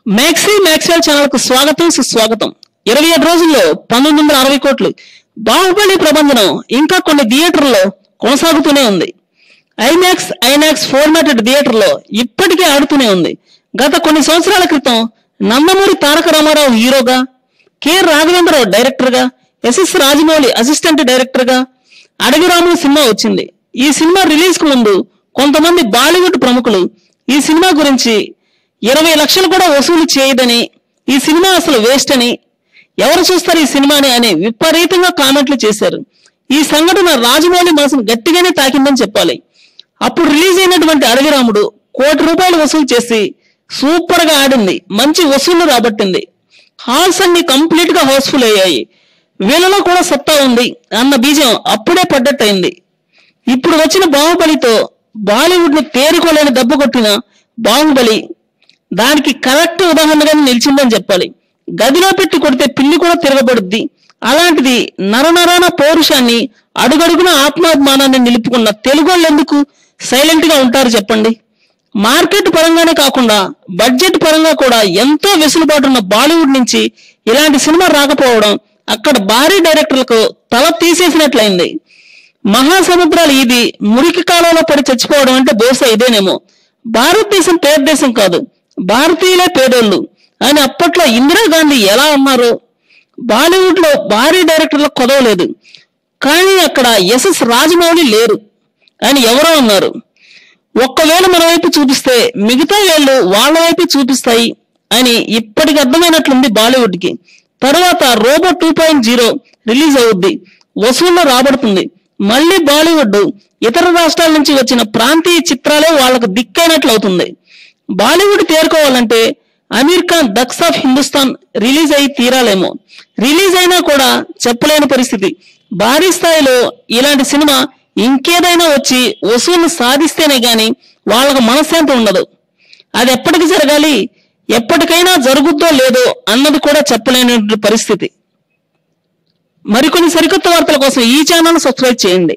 Maxwell channel కు స్వాగతం సుస్వాగతం 27 రోజుల్లో 1960 కోట్లు బాహుబలి ప్రబంధనం ఇంకా కొన్ని థియేటర్లలో కొనసాగుతూనే ఉంది. ఐనాక్స్ ఫార్మాటెడ్ థియేటర్లో ఇప్పటికే ఆడుతూనే ఉంది. గత కొన్ని సంవత్సరాల క్రితం నందమూరి తారక రామారావు హీరోగా, కె రాఘవేంద్రరావు డైరెక్టర్ గా, ఎస్ఎస్ రాజమౌళి అసిస్టెంట్ డైరెక్టర్ గా అడవి రాముడు సినిమా వచ్చింది. ఈ సినిమా రిలీజ్ కు ముందు కొంతమంది బాలీవుడ్ ప్రముఖులు ఈ సినిమా గురించి 20 లక్షలు కూడా వసూలు చేయదని, ఈ సినిమా అసలు వేస్ట్ అని, ఎవరు చూస్తారు ఈ సినిమాని అని విపరీతంగా కామెంట్లు చేశారు. ఈ సంఘటన రాజమౌళి మనసును గట్టిగానే తాకిందని చెప్పాలి. అప్పుడు రిలీజ్ అయినటువంటి అడవి రాముడు ₹1 కోటి వసూలు చేసి సూపర్ గా ఆడింది, మంచి వసూళ్లు రాబట్టింది. హాల్స్ అన్ని కంప్లీట్ గా హౌస్ఫుల్ అయ్యాయి. వీళ్ళలో కూడా సత్తా ఉంది అన్న బీజం అప్పుడే పడ్డట్టయింది. ఇప్పుడు వచ్చిన బాహుబలితో బాలీవుడ్ ని తేరుకోలేని దెబ్బ కొట్టిన బాహుబలి దానికి కరెక్ట్ ఉదాహరణగా నిలిచిందని చెప్పాలి. గదిలో పెట్టి కొడితే పిల్లి కూడా తిరగబడుద్ది. అలాంటిది నరనరాన పౌరుషాన్ని, అడుగడుగున ఆత్మాభిమానాన్ని నిలుపుకున్న తెలుగోళ్ళు ఎందుకు సైలెంట్ గా ఉంటారు చెప్పండి? మార్కెట్ పరంగానే కాకుండా బడ్జెట్ పరంగా కూడా ఎంతో వెసులుబాటు ఉన్న బాలీవుడ్ నుంచి ఇలాంటి సినిమా రాకపోవడం అక్కడ భారీ డైరెక్టర్లకు తల తీసేసినట్లయింది. మహాసముద్రాలు ఇది మురికి కాలంలో పడి చచ్చిపోవడం అంటే బహుశా ఇదేనేమో. భారతదేశం పేద దేశం కాదు, భారతీయులే పేదోళ్ళు అని అప్పట్లో ఇందిరాగాంధీ ఎలా అన్నారో, బాలీవుడ్ లో భారీ డైరెక్టర్లకు కొదవలేదు కానీ అక్కడ ఎస్ఎస్ రాజమౌళి లేరు అని ఎవరో అన్నారు. ఒక్కవేళ మన వైపు చూపిస్తే మిగతా వేళ్ళు వాళ్ళ వైపు చూపిస్తాయి అని ఇప్పటికి అర్థమైనట్లుంది బాలీవుడ్ కి. తర్వాత రోబో 2.0 రిలీజ్ అవుద్ది, వసూల్లో రాబడుతుంది. మళ్ళీ బాలీవుడ్ ఇతర రాష్ట్రాల నుంచి వచ్చిన ప్రాంతీయ చిత్రాలే వాళ్లకు దిక్కైనట్లు అవుతుంది. బాలీవుడ్ తేరుకోవాలంటే అమీర్ ఖాన్ దక్స్ ఆఫ్ హిందుస్థాన్ రిలీజ్ అయి తీరాలేమో. రిలీజ్ అయినా కూడా చెప్పలేని పరిస్థితి. భారీ స్థాయిలో ఇలాంటి సినిమా ఇంకేదైనా వచ్చి వసూలు సాధిస్తేనే గాని వాళ్ళకు మనశ్శాంతి ఉండదు. అది ఎప్పటికి జరగాలి, ఎప్పటికైనా జరుగుద్దో లేదో అన్నది కూడా చెప్పలేని పరిస్థితి. మరికొన్ని సరికొత్త వార్తల కోసం ఈ ఛానల్ సబ్స్క్రైబ్ చేయండి.